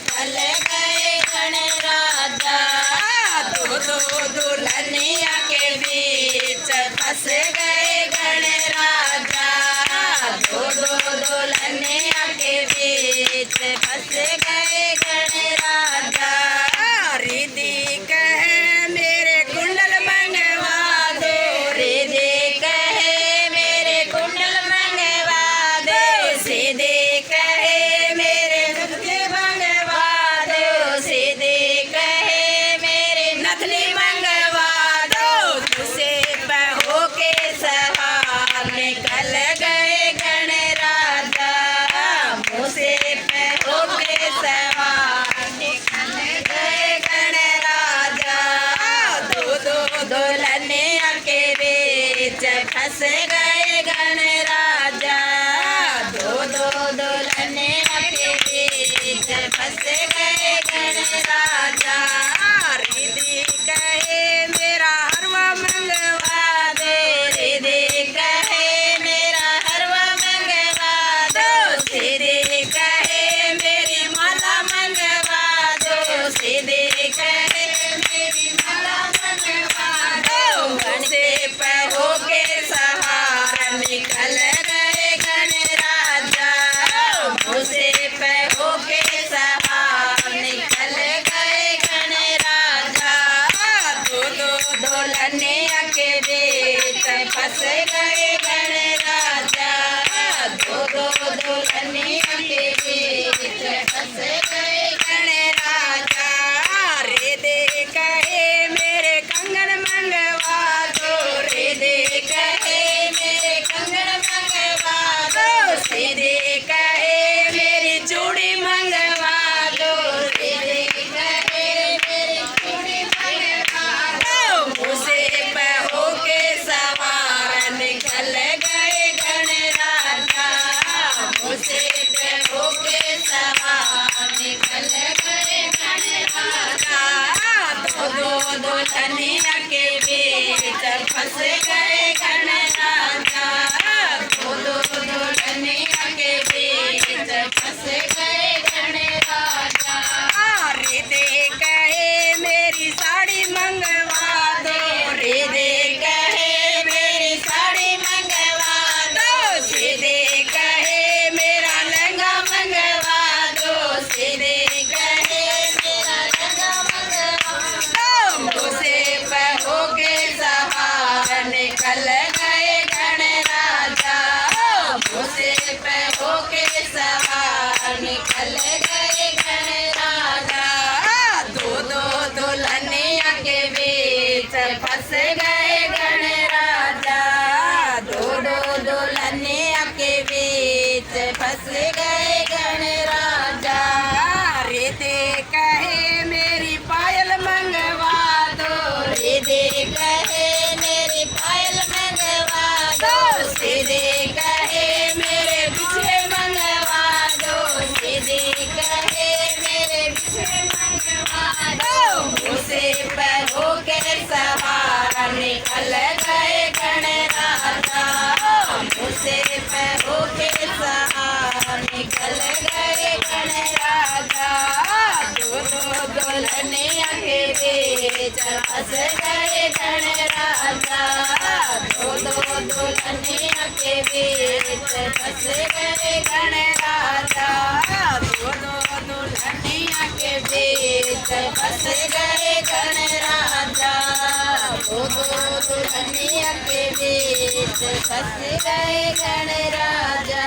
निकल गए गणराजा। दो दो दुल्हनिया के बीच फंस गए गणराजा। दो दो दुल्हनिया के बीच फंस गए गणराजा। रिद्धि कहे मेरे कुंडल मंगवा दो, रिद्धि कहे मेरे कुंडल मंगवा दो, सीधे कहे मेरे नथनी मंगवा दो, सीधे कहे मेरे नथनी मंगवा दो। तुझसे बहो के सहार निकल गए गणराजा। मुझसे बहो के सहार निकल गए गणराजा। दो दो दुल्हनिया के बीच फंस गए गणराजा। दो दो दुल्हनिया के बीच फंस गए गणराजा। रिद्धि कहे मेरा हरवा मंगवा दो, रिद्धि कहे मेरा हरवा मंगवा दो, सीधे कहे मेरी माला मंगवा दो, सीधे कहे मेरी माला मंगवा दो। मुझसे बहो के सहारा निकल गए गणराजा। मुझसे बहो के सहारा निकल गए गणराजा। दो दो दुल्हनिया के बीच फंस गए गणराजा। दो दो दुल्हनिया के बीच फंस गए गणराजा। रिद्धि कहे मेरे कंगन मंगवा दो, रिद्धि कहे मेरे कंगन मंगवा दो, सीधे कहे मेरी चूड़ी मंगवा दो, रिद्धि कहे मेरी चूड़ी मंगवा दो। मुझसे बहो के सवार निकल गए गणराजा। मुझसे बहो के सवार निकल गए गणराजा। दो दो दुल्हनिया के बीच फंस गए गणराजा। दो दो दुल्हनिया के बीच फंस गए गणराजा। रिद्धि कहे मेरी साड़ी मंगवा दो, रिद्धि कहे मेरी साड़ी मंगवा दो, सीधे कहे मेरा लहंगा मंगवा दो, सीधे कहे मेरा लहंगा मंगवा दो। मुझसे बहो के सहारा निकल गए गणराजा। मुझसे बहो के सहारा निकल गए गणराजा। दो दो दुल्हनिया के बीच फंस गए गणराजा। दो दो दुल्हनिया के बीच फंस गए गणराजा। रिद्धि कहे मेरी पायल मंगवा दो, रिद्धि कहे मेरी पायल मंगवा दो, सीधे कहे मेरे बिछड़े मंगवा दो, सीधे कहे मेरे बिछड़े मंगवा दो। मुझसे बहो के सहारा निकल गए गणराजा। मुझसे बहो के सहारा निकल गए गणराजा। दो दो दुल्हनिया के बीच फंस गए गणराजा। दो दो दुल्हनिया के बीच फंस गए गणराजा। दो दो दुल्हनिया के बीच फंस गए गणराजा। दो दो दुल्हनिया के बीच फंस गए गणराजा।